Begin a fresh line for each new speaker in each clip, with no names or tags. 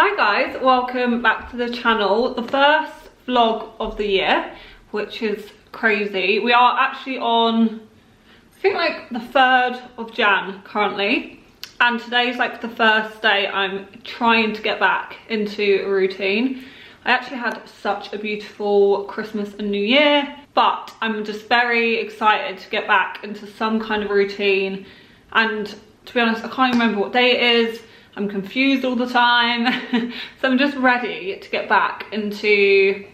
Hi guys, welcome back to the channel. The first vlog of the year, which is crazy. We are actually on, I think like the 3rd of Jan currently, and today's like the first day I'm trying to get back into a routine. I actually had such a beautiful Christmas and New Year, but I'm just very excited to get back into some kind of routine. And to be honest, I can't even remember what day it is. I'm confused all the time. So I'm just ready to get back into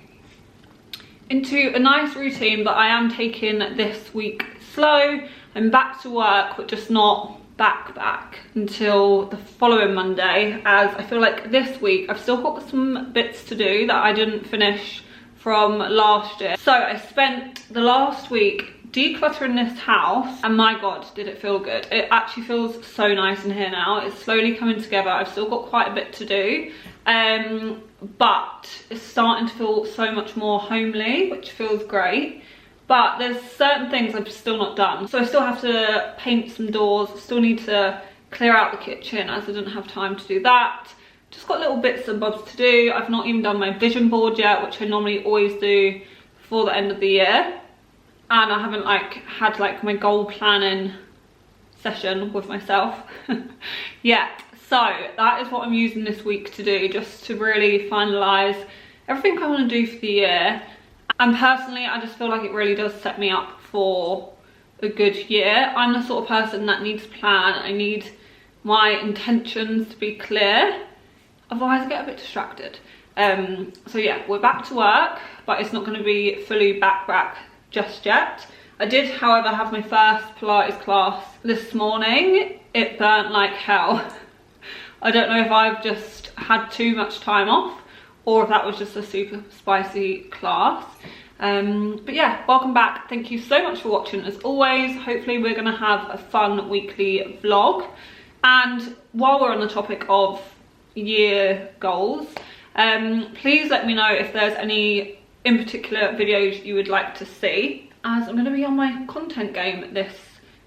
a nice routine, but I am taking this week slow. I'm back to work, but just not back until the following Monday, as I feel like this week I've still got some bits to do that I didn't finish from last year. So I spent the last week decluttering this house, and my god, did it feel good. It actually feels so nice in here now. It's slowly coming together. I've still got quite a bit to do, but it's starting to feel so much more homely, which feels great. But there's certain things I've still not done. So I still have to paint some doors, still need to clear out the kitchen as I didn't have time to do that. Just got little bits and bobs to do. I've not even done my vision board yet, which I normally always do before the end of the year. And I haven't had my goal planning session with myself yet. So that is what I'm using this week to do, just to really finalise everything I want to do for the year. And personally, I just feel like it really does set me up for a good year. I'm the sort of person that needs a plan. I need my intentions to be clear, otherwise I get a bit distracted. So yeah, we're back to work, but it's not going to be fully back just yet. I did, however, have my first Pilates class this morning. It burnt like hell. I don't know if I've just had too much time off or if that was just a super spicy class. But yeah, welcome back. Thank you so much for watching as always. Hopefully we're gonna have a fun weekly vlog. And while we're on the topic of year goals, please let me know if there's any in particular videos you would like to see, as I'm going to be on my content game this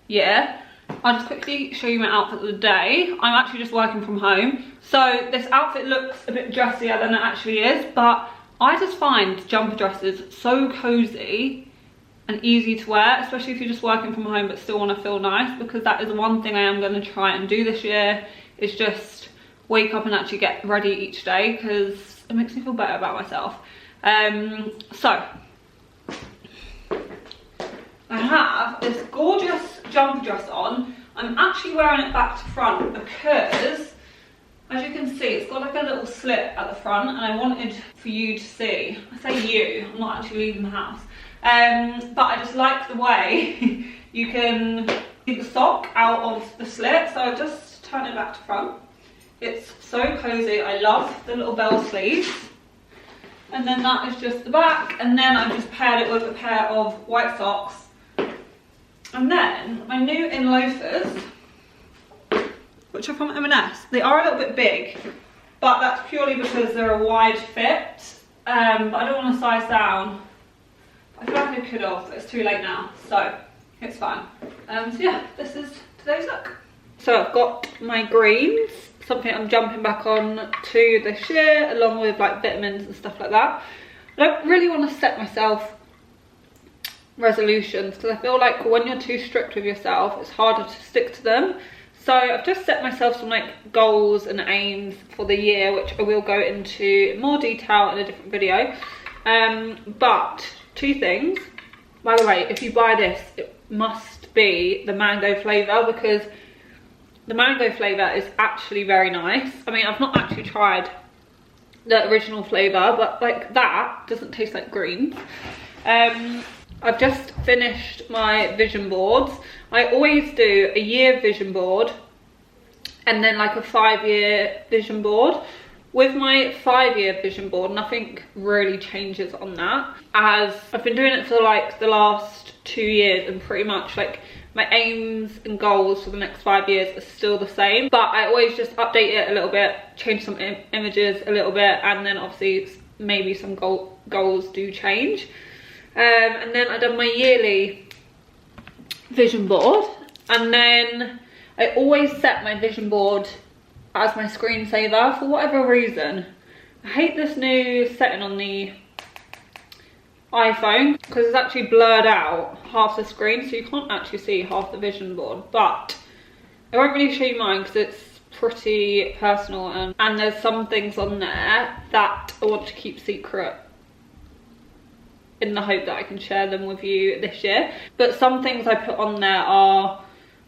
year. I'll just quickly show you my outfit of the day. I'm actually just working from home, so this outfit looks a bit dressier than it actually is, but I just find jumper dresses so cozy and easy to wear, especially if you're just working from home but still want to feel nice, because that is one thing I am going to try and do this year, is just wake up and actually get ready each day, because it makes me feel better about myself. So I have this gorgeous jumper dress on. I'm actually wearing it back to front because, as you can see, it's got like a little slit at the front, and I wanted for you to see. I say you, I'm not actually leaving the house, but I just like the way you can see the sock out of the slit, so I just turn it back to front. It's so cozy. I love the little bell sleeves. And then that is just the back, and then I've just paired it with a pair of white socks. And then my new in loafers, which are from M&S. They are a little bit big, but that's purely because they're a wide fit. But I don't want to size down. I feel like I could have, but it's too late now, so it's fine. So yeah, this is today's look. So I've got my greens, something I'm jumping back on to this year, along with like vitamins and stuff like that. I don't really want to set myself resolutions, because I feel like when you're too strict with yourself, it's harder to stick to them. So I've just set myself some like goals and aims for the year, which I will go into in more detail in a different video. But two things. By the way, if you buy this, it must be the mango flavour, because the mango flavour is actually very nice. I mean, I've not actually tried the original flavour, but like that doesn't taste like greens. I've just finished my vision boards. I always do a year vision board and then like a 5-year vision board. With my 5-year vision board, nothing really changes on that, as I've been doing it for like the last 2 years, and pretty much like my aims and goals for the next 5 years are still the same, but I always just update it a little bit, change some images a little bit, and then obviously maybe some goals do change. And then I've done my yearly vision board, and then I always set my vision board as my screensaver for whatever reason. I hate this new setting on the iPhone because it's actually blurred out half the screen, so you can't actually see half the vision board. But I won't really show you mine because it's pretty personal, and there's some things on there that I want to keep secret in the hope that I can share them with you this year. But some things I put on there are,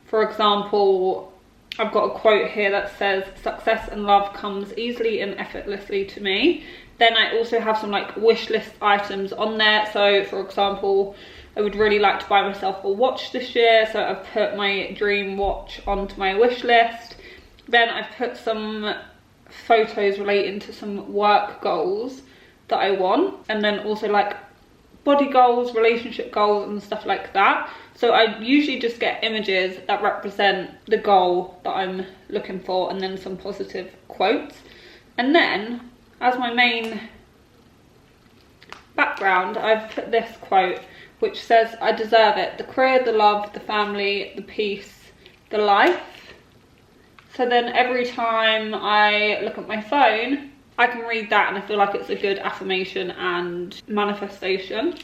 for example, I've got a quote here that says, "Success and love comes easily and effortlessly to me." Then I also have some like wish list items on there. So for example, I would really like to buy myself a watch this year, so I've put my dream watch onto my wish list. Then I've put some photos relating to some work goals that I want, and then also like body goals, relationship goals and stuff like that. So I usually just get images that represent the goal that I'm looking for, and then some positive quotes. And then as my main background, I've put this quote which says, "I deserve it. The career, the love, the family, the peace, the life." So then every time I look at my phone, I can read that and I feel like it's a good affirmation and manifestation.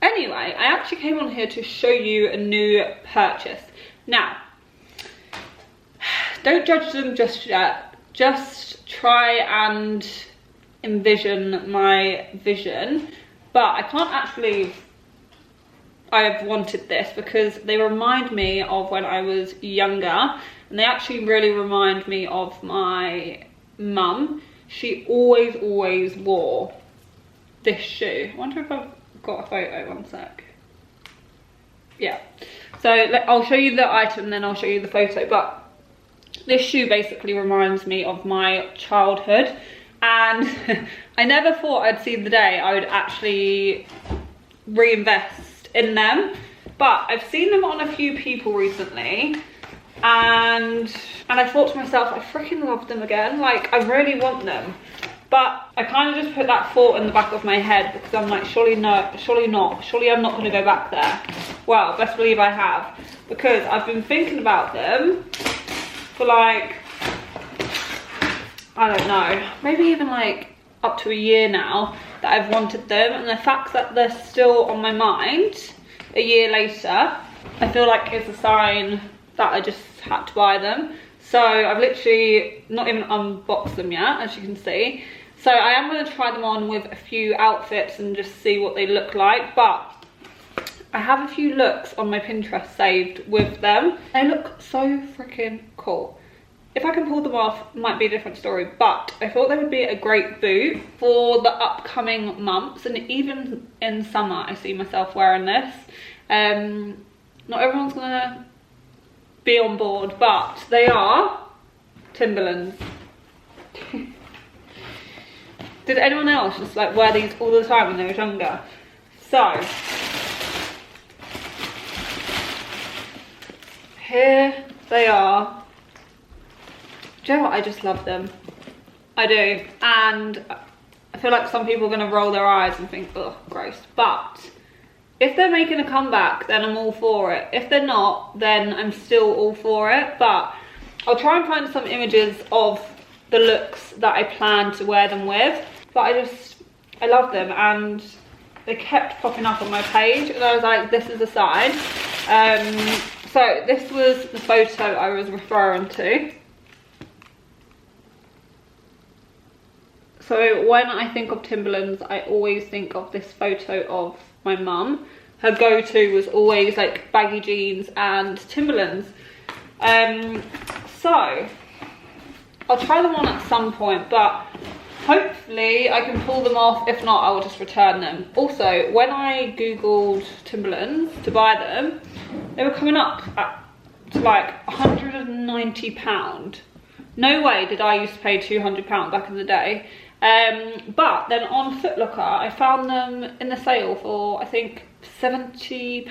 Anyway, I actually came on here to show you a new purchase. Now, don't judge them just yet. Just try and envision my vision. But I can't actually, I have wanted this because they remind me of when I was younger, and they actually really remind me of my mum. She always wore this shoe. I wonder if I've got a photo, one sec. Yeah, so I'll show you the item, then I'll show you the photo. But this shoe basically reminds me of my childhood, and I never thought I'd see the day I would actually reinvest in them. But I've seen them on a few people recently, and I thought to myself, I freaking love them again. Like, I really want them. But I kind of just put that thought in the back of my head because I'm like, surely not, surely I'm not going to go back there. Well, best believe I have, because I've been thinking about them for like, I don't know, maybe even like up to a year now that I've wanted them. And the fact that they're still on my mind a year later, I feel like it's a sign that I just had to buy them. So I've literally not even unboxed them yet, as you can see. So I am going to try them on with a few outfits and just see what they look like. But I have a few looks on my Pinterest saved with them. They look so freaking cool. If I can pull them off, it might be a different story. But I thought they would be a great boot for the upcoming months. And even in summer, I see myself wearing this. Not everyone's going to be on board, but they are Timberlands. Did anyone else just like wear these all the time when they were younger? So here they are. Do you know what? I just love them. I do. And I feel like some people are going to roll their eyes and think, ugh, gross. But if they're making a comeback, then I'm all for it. If they're not, then I'm still all for it. But I'll try and find some images of the looks that I plan to wear them with. But I love them, and they kept popping up on my page, and I was like, this is a sign. So this was the photo I was referring to. So when I think of Timberlands, I always think of this photo of my mum. Her go-to was always like baggy jeans and Timberlands. So I'll try them on at some point, but hopefully I can pull them off. If not, I will just return them. Also, when I googled Timberlands to buy them, they were coming up to like £190. No way did I used to pay £200 back in the day. But then on Foot Locker, I found them in the sale for, I think, £70.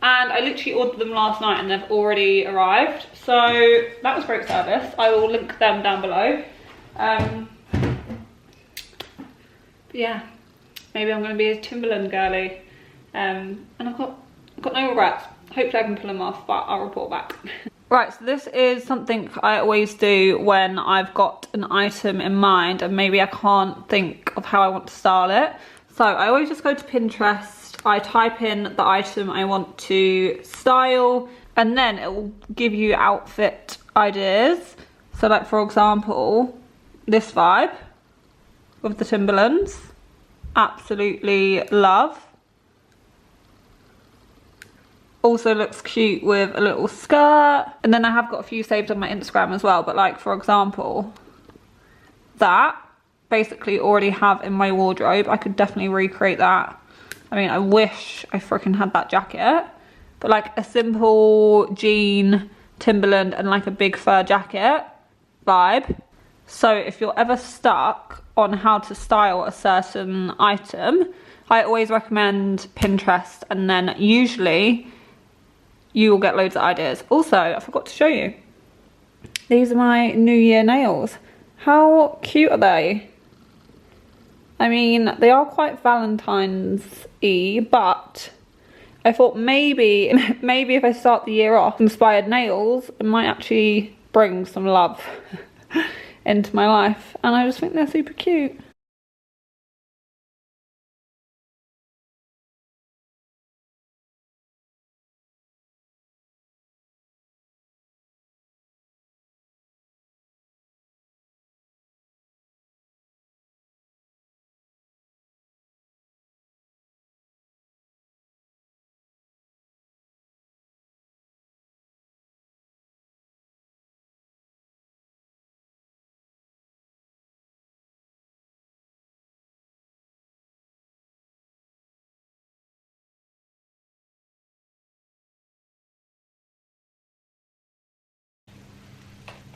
And I literally ordered them last night and they've already arrived. So that was great service. I will link them down below. But yeah, maybe I'm going to be a Timberland girly. And I've got no regrets. Hopefully I can pull them off, but I'll report back. Right, so this is something I always do when I've got an item in mind and maybe I can't think of how I want to style it. So I always just go to Pinterest, I type in the item I want to style, and then it will give you outfit ideas. So like, for example, this vibe with the Timberlands, absolutely love. Also looks cute with a little skirt. And then I have got a few saved on my Instagram as well, but like, for example, that basically already have in my wardrobe. I could definitely recreate that. I mean, I wish I freaking had that jacket, but like a simple jean, Timberland, and like a big fur jacket vibe. So if you're ever stuck on how to style a certain item, I always recommend Pinterest, and then usually you will get loads of ideas. Also, I forgot to show you. These are my New Year nails. How cute are they? I mean, they are quite Valentine's-y, but I thought maybe if I start the year off inspired nails, it might actually bring some love into my life. And I just think they're super cute.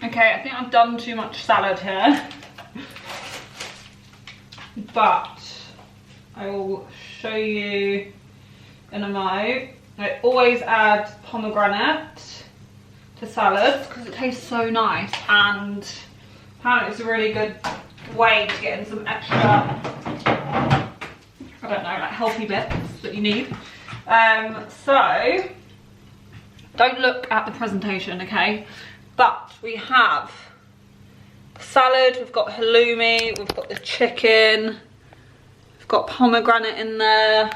Okay, I think I've done too much salad here, but I will show you in a mo. I always add pomegranate to salads because it tastes so nice, and apparently it's a really good way to get in some extra, I don't know, like healthy bits that you need. So don't look at the presentation, okay? But we have salad, we've got halloumi, we've got the chicken, we've got pomegranate in there.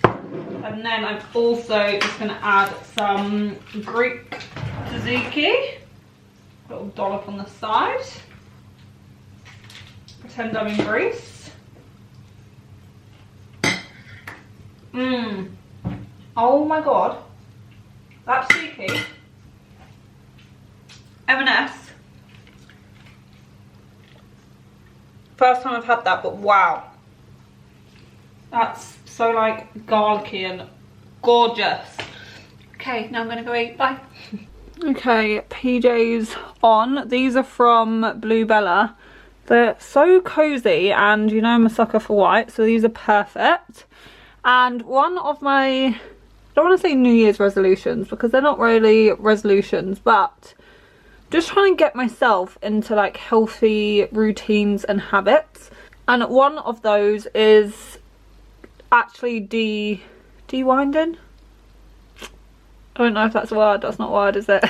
And then I'm also just going to add some Greek tzatziki, a little dollop on the side. Pretend I'm in Greece. Oh my god. That tzatziki, M&S, first time I've had that, but wow, that's so like garlicky and gorgeous. Okay, now I'm gonna go eat, bye. Okay, PJs on. These are from Blue Bella. They're so cozy, and you know I'm a sucker for white, so these are perfect. And one of my, I don't want to say New Year's resolutions because they're not really resolutions, but just trying to get myself into like healthy routines and habits. And one of those is actually de-winding. I don't know if that's a word. That's not a word, is it?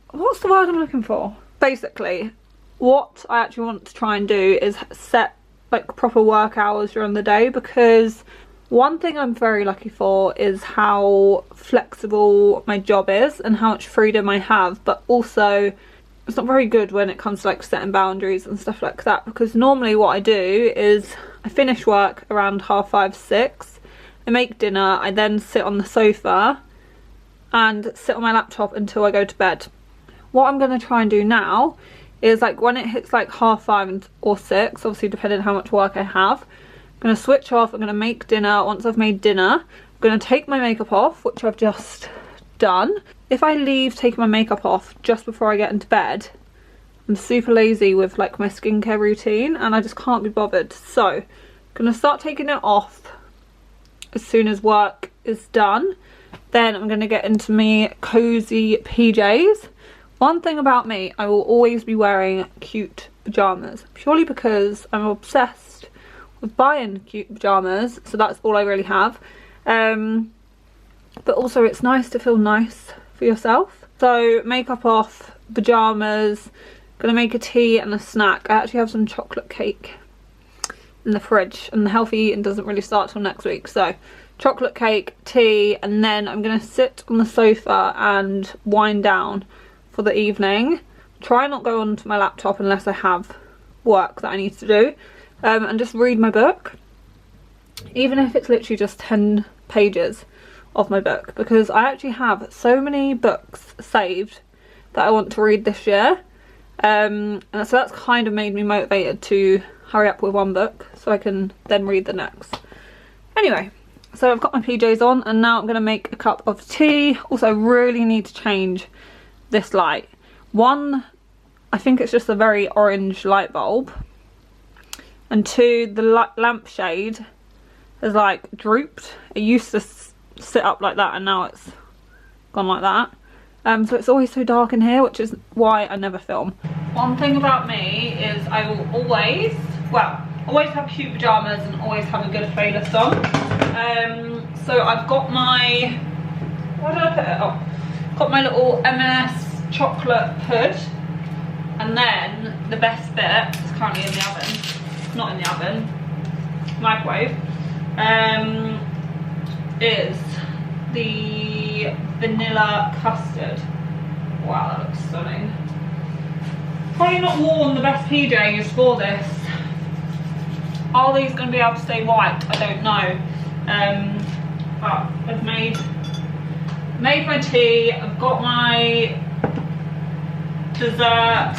What's the word I'm looking for? Basically, what I actually want to try and do is set like proper work hours during the day, because one thing I'm very lucky for is how flexible my job is and how much freedom I have, but also it's not very good when it comes to like setting boundaries and stuff like that, because normally what I do is I finish work around 5:30, 6, I make dinner, I then sit on the sofa and sit on my laptop until I go to bed. What I'm going to try and do now is like when it hits like 5:30 or 6, obviously depending on how much work I have, I'm going to switch off, I'm going to make dinner. Once I've made dinner, I'm going to take my makeup off, which I've just done. If I leave taking my makeup off just before I get into bed, I'm super lazy with like my skincare routine and I just can't be bothered. So I'm going to start taking it off as soon as work is done. Then I'm going to get into my cozy PJs. One thing about me, I will always be wearing cute pyjamas, purely because I'm obsessed with buying cute pyjamas, so that's all I really have. but also it's nice to feel nice for yourself. So makeup off, pyjamas, gonna make a tea and a snack. I actually have some chocolate cake in the fridge, and the healthy eating doesn't really start till next week. So chocolate cake, tea, and then I'm gonna sit on the sofa and wind down for the evening. Try not go onto my laptop unless I have work that I need to do, and just read my book, even if it's literally just 10 pages of my book, because I actually have so many books saved that I want to read this year, and so that's kind of made me motivated to hurry up with one book so I can then read the next. Anyway, so I've got my PJs on and now I'm going to make a cup of tea. Also, I really need to change this light. One, I think it's just a very orange light bulb, and two, the lampshade has like drooped. It used to sit up like that and now it's gone like that. So it's always so dark in here, which is why I never film. One thing about me is I will always have cute pyjamas and always have a good playlist on. So I've got my, where did I put it? Oh, got my little M&S chocolate hood, and then the best bit is currently in the oven, not in the oven, microwave, is the vanilla custard. Wow, that looks stunning. Probably not worn the best PJs for this. Are these going to be able to stay white? I don't know. But I've made my tea. I've got my dessert.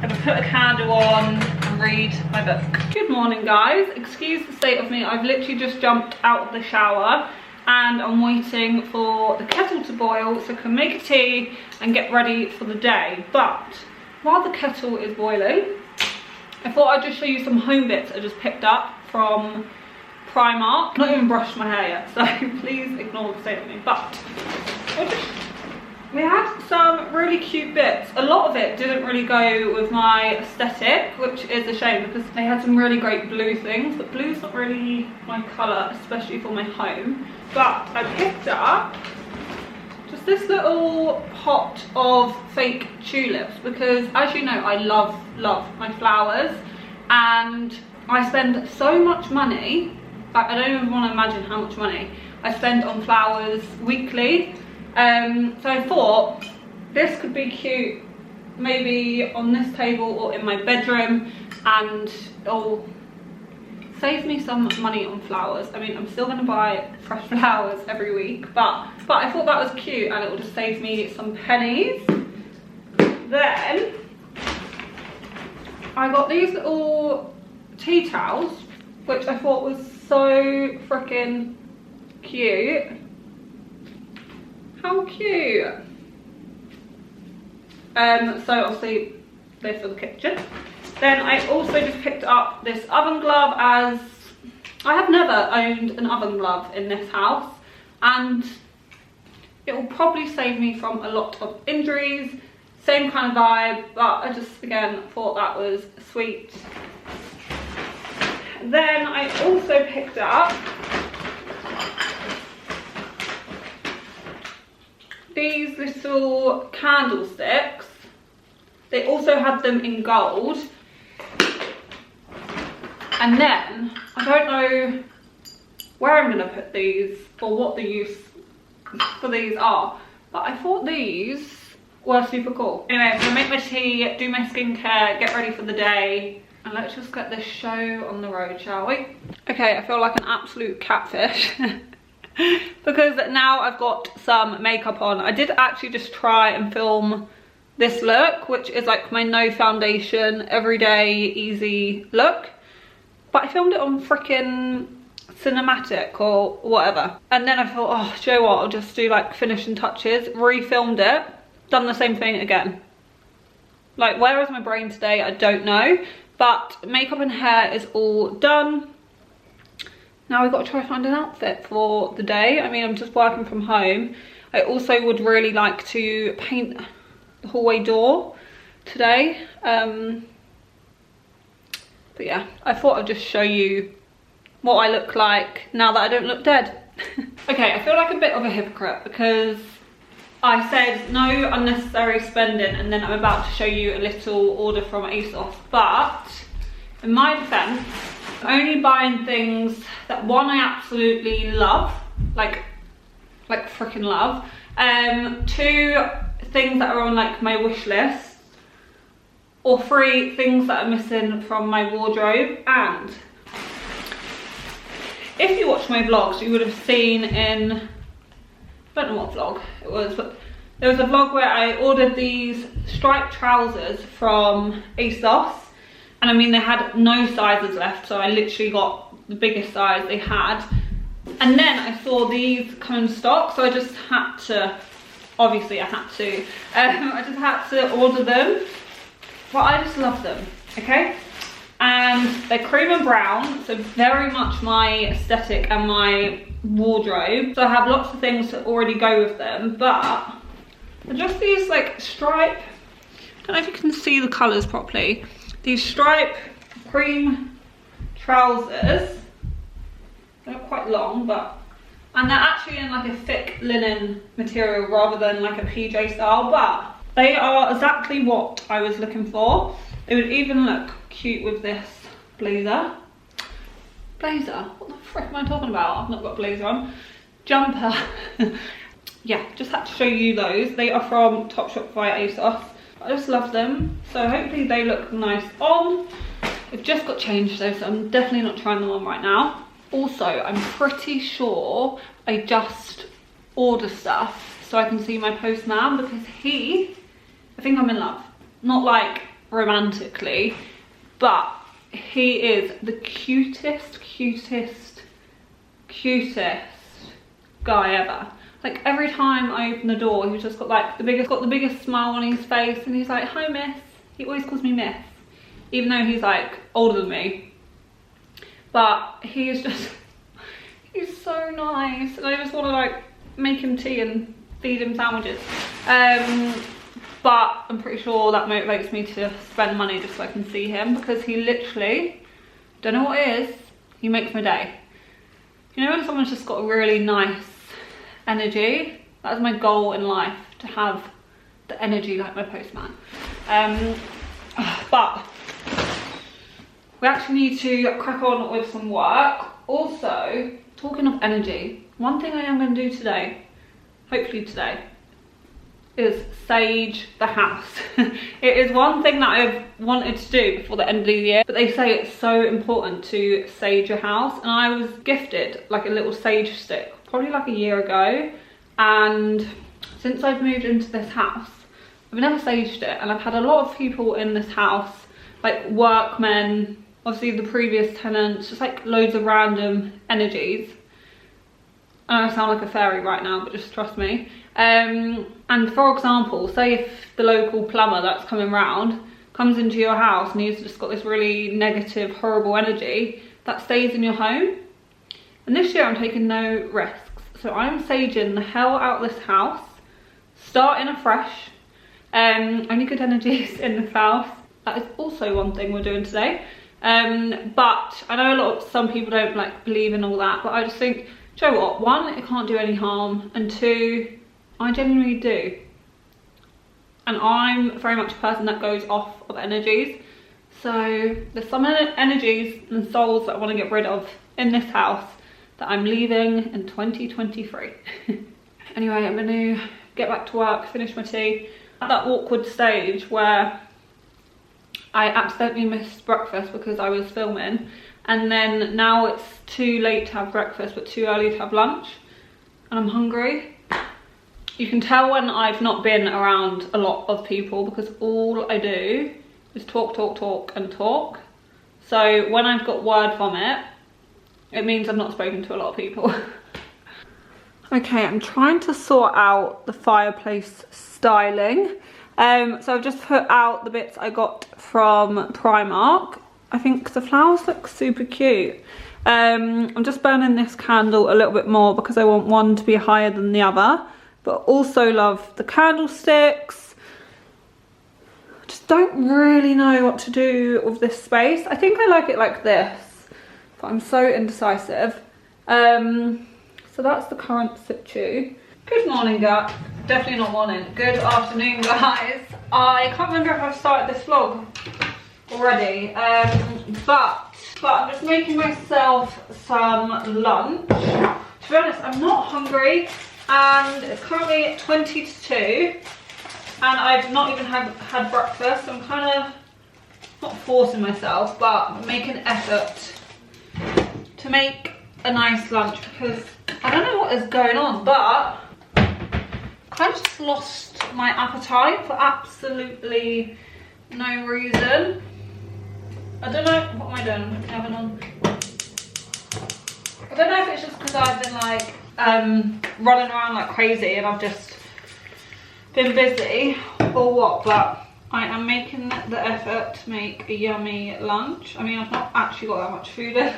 I'm going to put a candle on and read my book. Good morning, guys. Excuse the state of me. I've literally just jumped out of the shower and I'm waiting for the kettle to boil so I can make a tea and get ready for the day. But while the kettle is boiling, I thought I'd just show you some home bits I just picked up from Primark. Not even brushed my hair yet, so please ignore the state of me. But we had some really cute bits. A lot of it didn't really go with my aesthetic, which is a shame because they had some really great blue things, but blue's not really my colour, especially for my home. But I picked up just this little pot of fake tulips because, as you know, I love my flowers, and I spend so much money. Like, I don't even want to imagine how much money I spend on flowers weekly. So I thought this could be cute, maybe on this table or in my bedroom, and it'll save me some money on flowers. I mean, I'm still going to buy fresh flowers every week, but I thought that was cute and it will just save me some pennies. Then I got these little tea towels, which I thought was so freaking cute. How cute. So obviously they're for the kitchen. Then I also just picked up this oven glove, as I have never owned an oven glove in this house, and it will probably save me from a lot of injuries. Same kind of vibe, but I just again thought that was sweet. Then I also picked up these little candlesticks. They also had them in gold. And then I don't know where I'm going to put these or what the use for these are, but I thought these were super cool. Anyway, I'm going to make my tea, do my skincare, get ready for the day, and let's just get this show on the road, shall we? Okay, I feel like an absolute catfish because now I've got some makeup on. I did actually just try and film this look, which is like my no foundation, everyday, easy look. But I filmed it on freaking cinematic or whatever. And then I thought, oh, do you know what? I'll just do like finishing touches, refilmed it, done the same thing again. Like, where is my brain today? I don't know. But makeup and hair is all done. Now we've got to try and find an outfit for the day. I mean, I'm just working from home. I also would really like to paint the hallway door today. But yeah, I thought I'd just show you what I look like now that I don't look dead. Okay, I feel like a bit of a hypocrite because I said no unnecessary spending and then I'm about to show you a little order from ASOS, but in my defense, I'm only buying things that one, I absolutely love, like freaking love. Two, things that are on like my wish list, or three, things that are missing from my wardrobe. And if you watch my vlogs, you would have seen in, I don't know what vlog it was, but there was a vlog where I ordered these striped trousers from ASOS, and I mean they had no sizes left, so I literally got the biggest size they had. And then I saw these come in stock, so I just had to, obviously I had to, I just had to order them. But I just love them, okay? And they're cream and brown, so very much my aesthetic and my wardrobe. So I have lots of things that already go with them, but they're just these like stripe, I don't know if you can see the colours properly, these stripe cream trousers. They're quite long, and they're actually in like a thick linen material rather than like a PJ style, but they are exactly what I was looking for. They would even look cute with this blazer. What the frick am I talking about? I've not got a blazer on. Jumper. Yeah, just had to show you those. They are from Topshop via ASOS. I just love them, so hopefully they look nice on. They've just got changed though, so I'm definitely not trying them on right now. Also, I'm pretty sure I just order stuff so I can see my postman, because I think I'm in love. Not like romantically, but he is the cutest guy ever. Like every time I open the door, he's just got like the biggest smile on his face, and he's like, "Hi, miss." He always calls me miss, even though he's like older than me. But he is just, he's so nice, and I just want to like make him tea and feed him sandwiches. But I'm pretty sure that motivates me to spend money just so I can see him, because he literally, don't know what it is, he makes my day. You know when someone's just got a really nice energy? That's my goal in life, to have the energy like my postman. But we actually need to crack on with some work. Also, talking of energy, one thing I am going to do today, hopefully today, is sage the house. It is one thing that I've wanted to do before the end of the year, but they say it's so important to sage your house, and I was gifted like a little sage stick probably like a year ago, and since I've moved into this house I've never saged it, and I've had a lot of people in this house, like workmen, obviously the previous tenants, just like loads of random energies. I sound like a fairy right now, but just trust me. And for example, say if the local plumber that's coming round comes into your house and he's just got this really negative, horrible energy, that stays in your home. And this year I'm taking no risks. So I'm saging the hell out of this house, starting afresh. Only good energies in this house. That is also one thing we're doing today. But I know some people don't like believe in all that, but I just think, do you know what? One, it can't do any harm, and two, I genuinely do. And I'm very much a person that goes off of energies. So there's some energies and souls that I want to get rid of in this house that I'm leaving in 2023. Anyway, I'm going to get back to work, finish my tea. At that awkward stage where I accidentally missed breakfast because I was filming, and then now it's too late to have breakfast but too early to have lunch, and I'm hungry. You can tell when I've not been around a lot of people because all I do is talk and talk. So when I've got word vomit, it means I've not spoken to a lot of people. Okay, I'm trying to sort out the fireplace styling. So I've just put out the bits I got from Primark. I think the flowers look super cute. I'm just burning this candle a little bit more because I want one to be higher than the other, but also love the candlesticks. Just don't really know what to do with this space. I think I like it like this, but I'm so indecisive. So that's the current situ. Good morning, guys. Definitely not morning. Good afternoon, guys. I can't remember if I've started this vlog already, but I'm just making myself some lunch. To be honest, I'm not hungry, and it's currently 20 to 2, and I've not even had breakfast. I'm kind of not forcing myself, but making an effort to make a nice lunch because I don't know what is going on, but I just lost my appetite for absolutely no reason. I don't know, what am I doing? I'm putting the oven on. I don't know if it's just because I've been like running around like crazy and I've just been busy or what, but I am making the effort to make a yummy lunch. I mean, I've not actually got that much food in,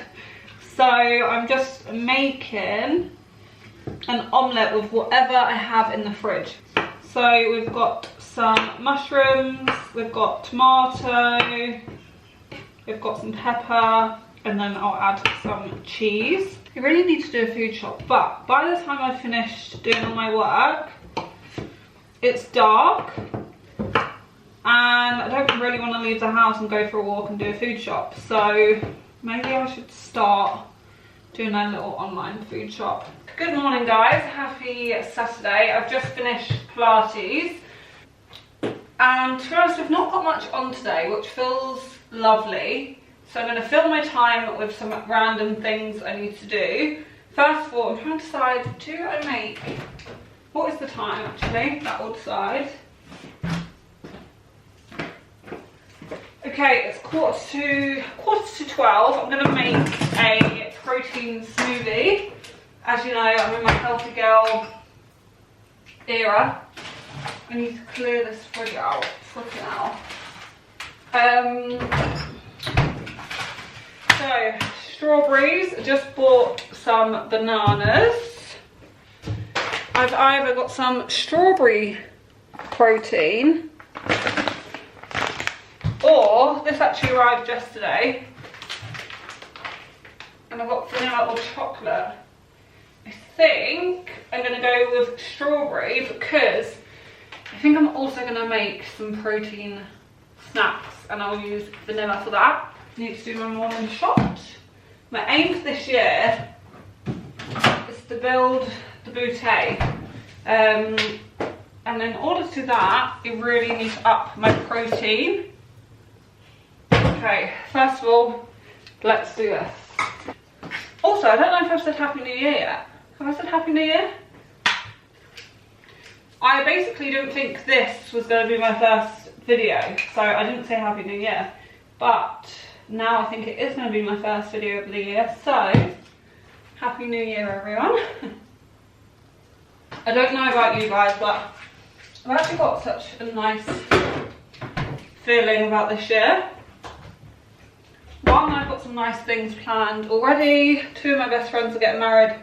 so I'm just making an omelette with whatever I have in the fridge. So we've got some mushrooms, we've got tomato, we've got some pepper, and then I'll add some cheese. I really need to do a food shop, but by the time I've finished doing all my work, it's dark, and I don't really want to leave the house and go for a walk and do a food shop. So maybe I should start doing a little online food shop. Good morning, guys. Happy Saturday. I've just finished Pilates, and to be honest, I've not got much on today, which feels lovely. So I'm going to fill my time with some random things I need to do. First of all, I'm trying to decide, do I make, what is the time actually? That will decide. Okay, it's quarter to 12. I'm going to make a protein smoothie. As you know, I'm in my healthy girl era. I need to clear this fridge out. Freaking out. So, strawberries. I just bought some bananas. I've either got some strawberry protein, or this actually arrived yesterday, and I've got vanilla or chocolate. I think I'm going to go with strawberry because I think I'm also going to make some protein snacks, and I'll use vanilla for that. I need to do my morning shot. My aim for this year is to build the boutique, and in order to do that, I really need to up my protein. Okay, first of all, let's do this. Also, I don't know if I've said Happy New Year yet. Have I said Happy New Year? I basically didn't think this was going to be my first video, so I didn't say Happy New Year. But now I think it is going to be my first video of the year, so Happy New Year, everyone. I don't know about you guys, but I've actually got such a nice feeling about this year. One, I've got some nice things planned already. Two of my best friends are getting married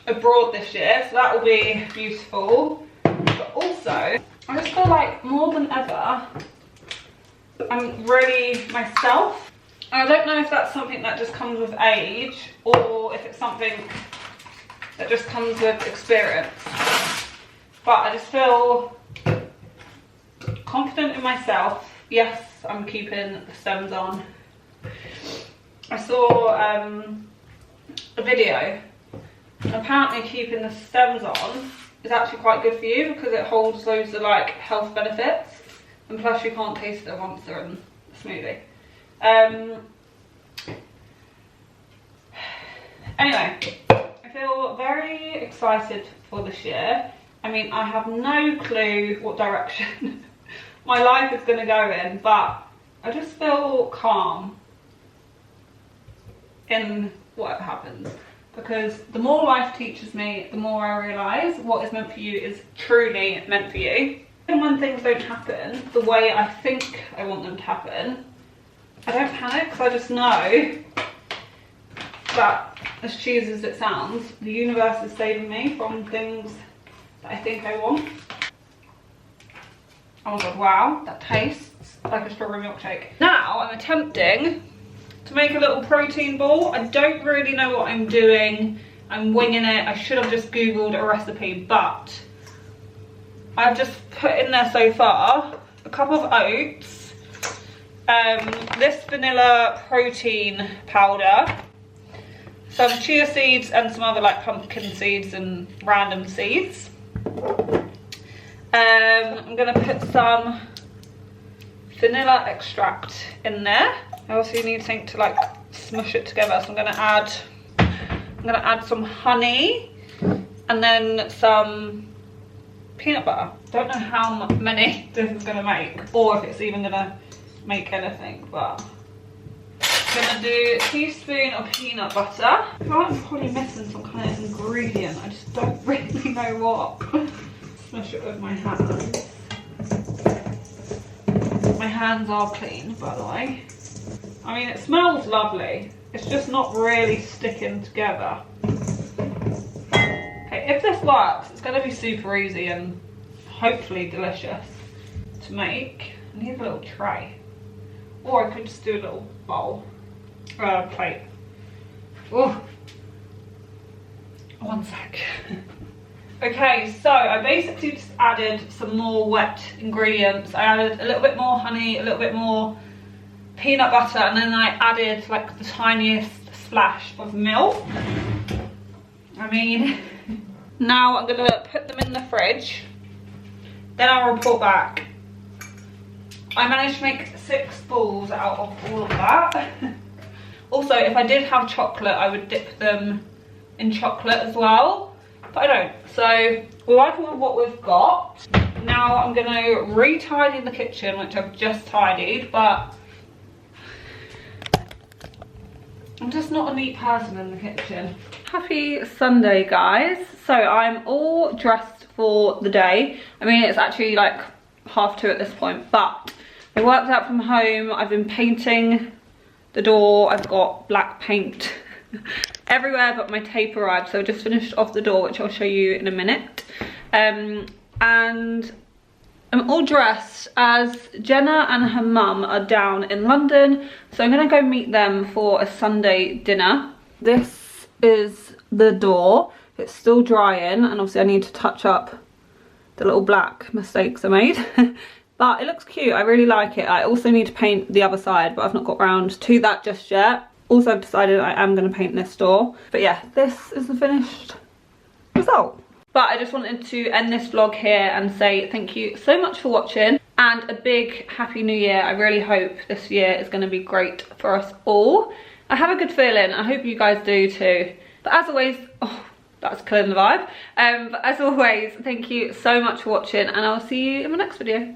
abroad this year, so that will be beautiful. But also, I just feel like more than ever, I'm really myself. And I don't know if that's something that just comes with age, or if it's something that just comes with experience. But I just feel confident in myself. Yes, I'm keeping the stems on. I saw a video, and apparently keeping the stems on is actually quite good for you because it holds loads of like health benefits, and plus you can't taste them once they're in the smoothie. Anyway, I feel very excited for this year. I mean, I have no clue what direction my life is going to go in, but I just feel calm in whatever happens, because the more life teaches me, the more I realise what is meant for you is truly meant for you. And when things don't happen the way I think I want them to happen, I don't panic, because I just know that, as cheesy as it sounds, the universe is saving me from things that I think I want. Oh my god, wow, that tastes like a strawberry milkshake. Now I'm attempting to make a little protein ball. I don't really know what I'm doing I'm winging it. I should have just Googled a recipe, but I've just put in there so far a cup of oats, this vanilla protein powder, some chia seeds and some other like pumpkin seeds and random seeds. I'm gonna put some vanilla extract in there. I also need something to like smush it together, so I'm gonna add some honey and then some peanut butter. Don't know how many this is gonna make or if it's even gonna make anything, but I'm gonna do a teaspoon of peanut butter. I feel like I'm probably missing some kind of ingredient. I just don't really know what. Smash it with my hands. My hands are clean, by the way. I mean, it smells lovely. It's just not really sticking together. Okay, if this works, it's gonna be super easy and hopefully delicious to make. I need a little tray. Or I could just do a little bowl. Plate. Oh, one sec. Okay, so I basically just added some more wet ingredients. I added a little bit more honey, a little bit more peanut butter, and then I added like the tiniest splash of milk. I mean, now I'm gonna put them in the fridge. Then I'll report back. I managed to make 6 balls out of all of that. Also, if I did have chocolate, I would dip them in chocolate as well, but I don't. So we're working with what we've got. Now I'm gonna re-tidy the kitchen, which I've just tidied, but I'm just not a neat person in the kitchen. Happy Sunday, guys. So I'm all dressed for the day. I mean, it's actually like 2:30 at this point, but I worked out from home. I've been painting the door. I've got black paint everywhere, but my tape arrived, so I just finished off the door, which I'll show you in a minute. And I'm all dressed as Jenna and her mum are down in London, so I'm gonna go meet them for a Sunday dinner. This is the door. It's still drying, and obviously I need to touch up the little black mistakes I made. But it looks cute. I really like it. I also need to paint the other side, but I've not got round to that just yet. Also, I've decided I am going to paint this door. But yeah, this is the finished result. But I just wanted to end this vlog here and say thank you so much for watching and a big happy new year. I really hope this year is going to be great for us all. I have a good feeling. I hope you guys do too. But as always, oh, that's killing the vibe. But as always, thank you so much for watching, and I'll see you in my next video.